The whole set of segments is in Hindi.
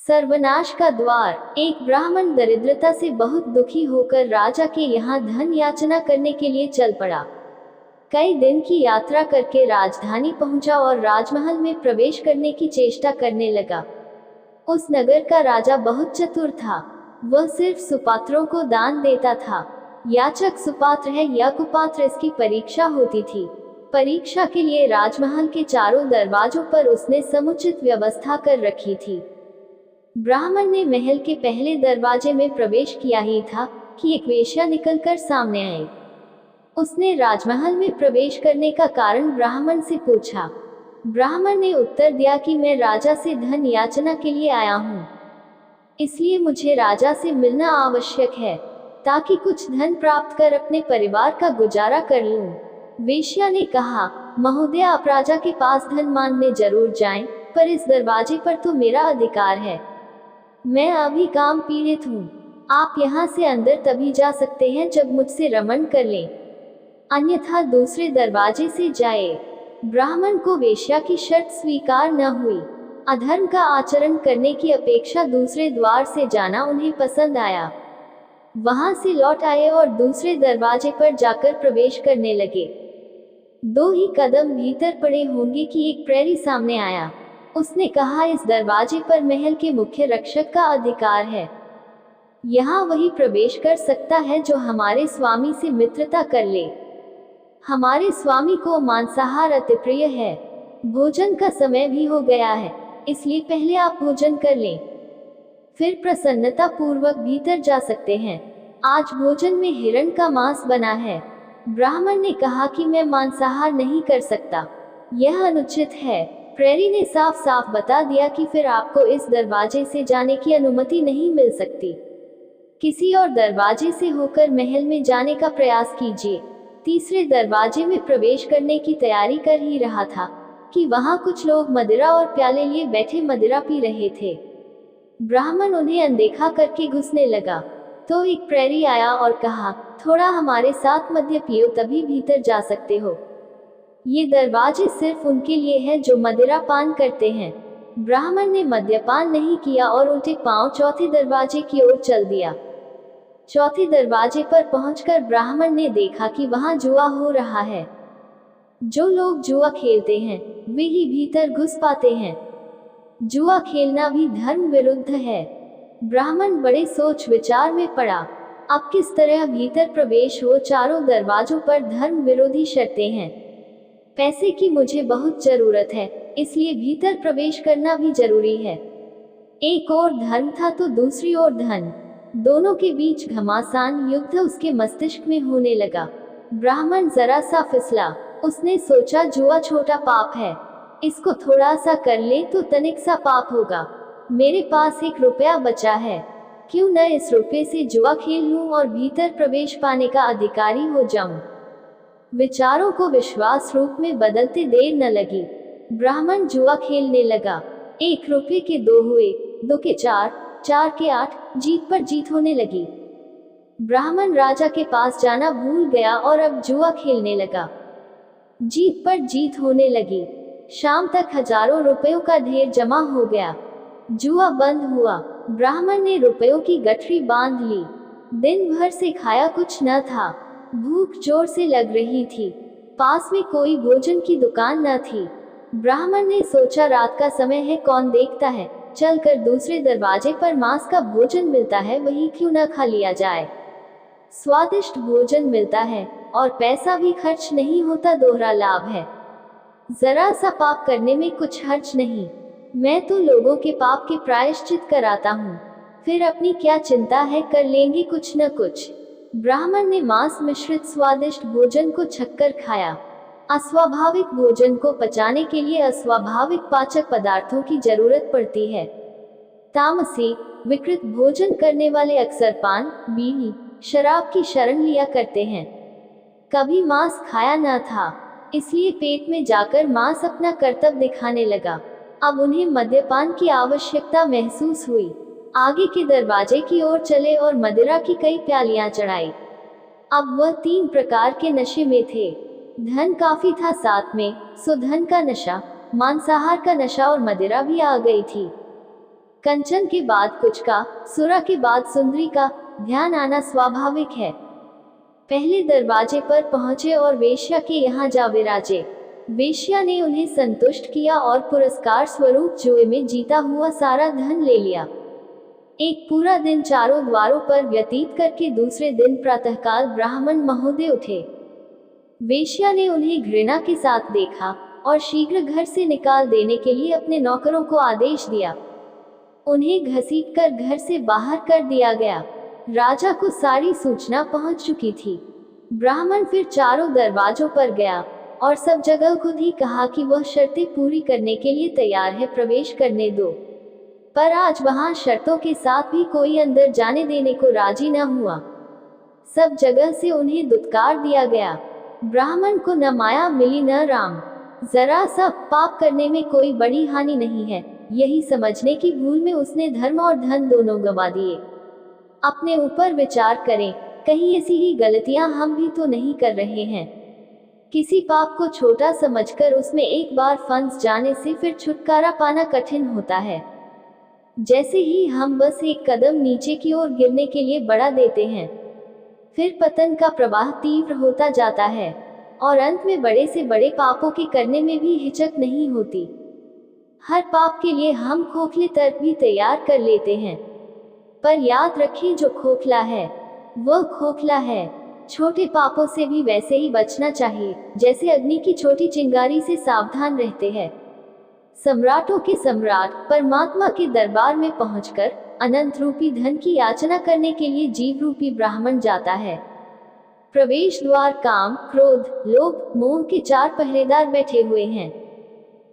सर्वनाश का द्वार। एक ब्राह्मण दरिद्रता से बहुत दुखी होकर राजा के यहाँ धन याचना करने के लिए चल पड़ा। कई दिन की यात्रा करके राजधानी पहुंचा और राजमहल में प्रवेश करने की चेष्टा करने लगा। उस नगर का राजा बहुत चतुर था। वह सिर्फ सुपात्रों को दान देता था। याचक सुपात्र है या कुपात्र, इसकी परीक्षा होती थी। परीक्षा के लिए राजमहल के चारों दरवाजों पर उसने समुचित व्यवस्था कर रखी थी। ब्राह्मण ने महल के पहले दरवाजे में प्रवेश किया ही था कि एक वेश्या निकलकर सामने आई। उसने राजमहल में प्रवेश करने का कारण ब्राह्मण से पूछा। ब्राह्मण ने उत्तर दिया कि मैं राजा से धन याचना के लिए आया हूँ, इसलिए मुझे राजा से मिलना आवश्यक है ताकि कुछ धन प्राप्त कर अपने परिवार का गुजारा कर लूं। वेश्या ने कहा, महोदय, आप राजा के पास धन मांगने जरूर जाएं, पर इस दरवाजे पर तो मेरा अधिकार है। मैं अभी काम पीड़ित हूँ। आप यहाँ से अंदर तभी जा सकते हैं जब मुझसे रमण कर लें, अन्यथा दूसरे दरवाजे से जाए। ब्राह्मण को वेश्या की शर्त स्वीकार न हुई। अधर्म का आचरण करने की अपेक्षा दूसरे द्वार से जाना उन्हें पसंद आया। वहां से लौट आए और दूसरे दरवाजे पर जाकर प्रवेश करने लगे। 2 ही कदम भीतर पड़े होंगे कि एक प्रहरी सामने आया। उसने कहा, इस दरवाजे पर महल के मुख्य रक्षक का अधिकार है। यहाँ वही प्रवेश कर सकता है जो हमारे स्वामी से मित्रता कर ले। हमारे स्वामी को मांसाहार अति प्रिय है। भोजन का समय भी हो गया है, इसलिए पहले आप भोजन कर लें, फिर प्रसन्नता पूर्वक भीतर जा सकते हैं। आज भोजन में हिरण का मांस बना है। ब्राह्मण ने कहा कि मैं मांसाहार नहीं कर सकता, यह अनुचित है। प्रहरी ने साफ साफ बता दिया कि फिर आपको इस दरवाजे से जाने की अनुमति नहीं मिल सकती। किसी और दरवाजे से होकर महल में जाने का प्रयास कीजिए। तीसरे दरवाजे में प्रवेश करने की तैयारी कर ही रहा था कि वहां कुछ लोग मदिरा और प्याले लिए बैठे मदिरा पी रहे थे। ब्राह्मण उन्हें अनदेखा करके घुसने लगा तो एक प्रहरी आया और कहा, थोड़ा हमारे साथ मद्य पियो, तभी भीतर जा सकते हो। ये दरवाजे सिर्फ उनके लिए है जो मदिरा पान करते हैं। ब्राह्मण ने मद्यपान नहीं किया और उल्टे पांव चौथे दरवाजे की ओर चल दिया। चौथे दरवाजे पर पहुंचकर ब्राह्मण ने देखा कि वहां जुआ हो रहा है। जो लोग जुआ खेलते हैं वे ही भीतर घुस पाते हैं। जुआ खेलना भी धर्म विरुद्ध है। ब्राह्मण बड़े सोच विचार में पड़ा। अब किस तरह भीतर प्रवेश हो? चारों दरवाजों पर धर्म विरोधी शर्तें हैं। पैसे की मुझे बहुत जरूरत है, इसलिए भीतर प्रवेश करना भी जरूरी है। एक ओर धर्म था तो दूसरी ओर धन। दोनों के बीच घमासान युद्ध उसके मस्तिष्क में होने लगा। ब्राह्मण जरा सा फिसला। उसने सोचा, जुआ छोटा पाप है, इसको थोड़ा सा कर ले तो तनिक सा पाप होगा। मेरे पास 1 रुपया बचा है, क्यों न इस रुपये से जुआ खेल लूं और भीतर प्रवेश पाने का अधिकारी हो जाऊं। विचारों को विश्वास रूप में बदलते देर न लगी। ब्राह्मण जुआ खेलने लगा। 1 रुपये के 2 हुए, 2 के 4, 4 के 8, जीत पर जीत होने लगी। ब्राह्मण राजा के पास जाना भूल गया और अब जुआ खेलने लगा। जीत पर जीत होने लगी। शाम तक हजारों रुपयों का ढेर जमा हो गया। जुआ बंद हुआ। ब्राह्मण ने रुपयों की गठरी बांध ली। दिन भर से खाया कुछ न था। भूख जोर से लग रही थी। पास में कोई भोजन की दुकान न थी। ब्राह्मण ने सोचा, रात का समय है, कौन देखता है, चलकर दूसरे दरवाजे पर मांस का भोजन मिलता है, वही क्यों न खा लिया जाए। स्वादिष्ट भोजन मिलता है और पैसा भी खर्च नहीं होता, दोहरा लाभ है। जरा सा पाप करने में कुछ हर्ज नहीं। मैं तो लोगों के पाप के प्रायश्चित कराता हूँ, फिर अपनी क्या चिंता है, कर लेंगे कुछ न कुछ। ब्राह्मण ने मांस मिश्रित स्वादिष्ट भोजन को छककर खाया। अस्वाभाविक भोजन को पचाने के लिए अस्वाभाविक पाचक पदार्थों की जरूरत पड़ती है। तामसी विकृत भोजन करने वाले अक्सर पान, बीड़ी, शराब की शरण लिया करते हैं। कभी मांस खाया न था, इसलिए पेट में जाकर मांस अपना कर्तव्य दिखाने लगा। अब उन्हें मद्यपान की आवश्यकता महसूस हुई। आगे के दरवाजे की ओर चले और मदिरा की कई प्यालियां चढ़ाई। अब वह 3 प्रकार के नशे में थे। धन काफी था साथ में, सो धन का नशा, मांसाहार का नशा और मदिरा भी आ गई थी। कंचन के बाद कुछ का, सुरा के बाद सुंदरी का ध्यान आना स्वाभाविक है। पहले दरवाजे पर पहुंचे और वेश्या के यहाँ जा विराजे। वेश्या ने उन्हें संतुष्ट किया और पुरस्कार स्वरूप जुए में जीता हुआ सारा धन ले लिया। एक पूरा दिन चारों द्वारों पर व्यतीत करके दूसरे दिन प्रातःकाल ब्राह्मण महोदय उठे। वेश्या ने उन्हें घृणा के साथ देखा और शीघ्र घर से निकाल देने के लिए अपने नौकरों को आदेश दिया। उन्हें घसीटकर घर से बाहर कर दिया गया। राजा को सारी सूचना पहुंच चुकी थी। ब्राह्मण फिर चारों दरवाजों पर गया और सब जगह खुद ही कहा कि वह शर्तें पूरी करने के लिए तैयार है, प्रवेश करने दो। पर आज वहां शर्तों के साथ भी कोई अंदर जाने देने को राजी न हुआ। सब जगह से उन्हें दुत्कार दिया गया। ब्राह्मण को न माया मिली न राम। जरा सा पाप करने में कोई बड़ी हानि नहीं है, यही समझने की भूल में उसने धर्म और धन दोनों गंवा दिए। अपने ऊपर विचार करें, कहीं ऐसी ही गलतियां हम भी तो नहीं कर रहे हैं। किसी पाप को छोटा समझकर उसमें एक बार फंस जाने से फिर छुटकारा पाना कठिन होता है। जैसे ही हम बस एक कदम नीचे की ओर गिरने के लिए बढ़ा देते हैं, फिर पतन का प्रवाह तीव्र होता जाता है और अंत में बड़े से बड़े पापों के करने में भी हिचक नहीं होती। हर पाप के लिए हम खोखले तर्क भी तैयार कर लेते हैं, पर याद रखें जो खोखला है वह खोखला है। छोटे पापों से भी वैसे ही बचना चाहिए जैसे अग्नि की छोटी चिंगारी से सावधान रहते हैं। सम्राटों के सम्राट परमात्मा के दरबार में पहुंचकर अनंत रूपी धन की याचना करने के लिए जीव रूपी ब्राह्मण जाता है। प्रवेश द्वार काम, क्रोध, लोभ, मोह के 4 पहरेदार बैठे हुए हैं।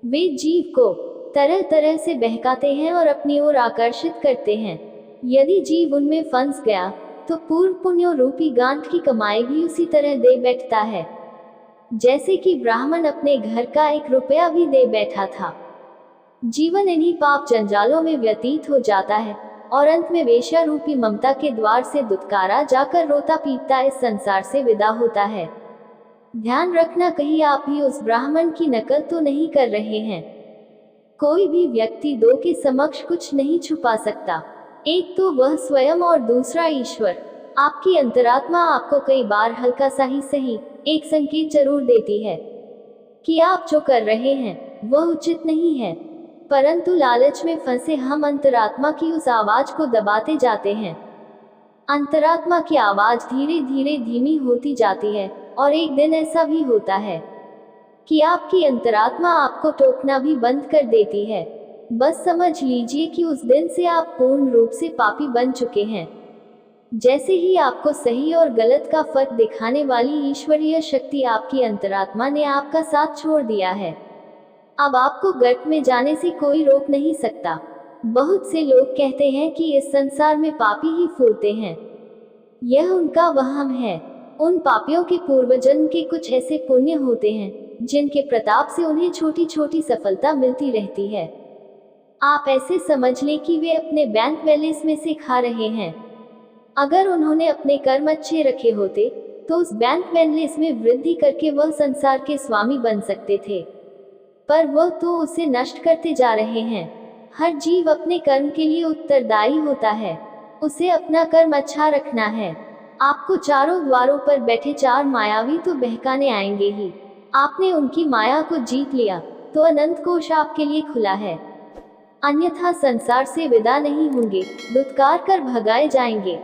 वे जीव को तरह तरह से बहकाते हैं और अपनी ओर आकर्षित करते हैं। यदि जीव उनमें फंस गया तो पूर्व पुण्य रूपी गांठ की कमाई भी उसी तरह दे बैठता है जैसे कि ब्राह्मण अपने घर का 1 रुपया भी दे बैठा था। जीवन इन्हीं पाप जंजालों में व्यतीत हो जाता है और अंत में वेश्या रूपी ममता के द्वार से दुत्कारा जाकर रोता पीटता इस संसार से विदा होता है। ध्यान रखना, कहीं आप भी उस ब्राह्मण की नकल तो नहीं कर रहे हैं। कोई भी व्यक्ति 2 के समक्ष कुछ नहीं छुपा सकता, एक तो वह स्वयं और दूसरा ईश्वर। आपकी अंतरात्मा आपको कई बार हल्का सा ही सही एक संकेत जरूर देती है कि आप जो कर रहे हैं वह उचित नहीं है, परंतु लालच में फंसे हम अंतरात्मा की उस आवाज को दबाते जाते हैं। अंतरात्मा की आवाज धीरे धीरे धीमी होती जाती है और एक दिन ऐसा भी होता है कि आपकी अंतरात्मा आपको टोकना भी बंद कर देती है। बस समझ लीजिए कि उस दिन से आप पूर्ण रूप से पापी बन चुके हैं। जैसे ही आपको सही और गलत का फर्क दिखाने वाली ईश्वरीय शक्ति आपकी अंतरात्मा ने आपका साथ छोड़ दिया है, अब आपको गर्त में जाने से कोई रोक नहीं सकता। बहुत से लोग कहते हैं कि इस संसार में पापी ही फूलते हैं। यह उनका वहम है। उन पापियों के पूर्वजन्म के कुछ ऐसे पुण्य होते हैं जिनके प्रताप से उन्हें छोटी छोटी सफलता मिलती रहती है। आप ऐसे समझ लें कि वे अपने बैंक बैलेंस में से खा रहे हैं। अगर उन्होंने अपने कर्म अच्छे रखे होते तो उस बैंक बैलेंस में वृद्धि करके वह संसार के स्वामी बन सकते थे, पर वह तो उसे नष्ट करते जा रहे हैं। हर जीव अपने कर्म के लिए उत्तरदायी होता है, उसे अपना कर्म अच्छा रखना है। आपको चारों द्वारों पर बैठे 4 मायावी तो बहकाने आएंगे ही। आपने उनकी माया को जीत लिया तो अनंत कोश आपके लिए खुला है, अन्यथा संसार से विदा नहीं होंगे, दुत्कार कर भगाए जाएंगे।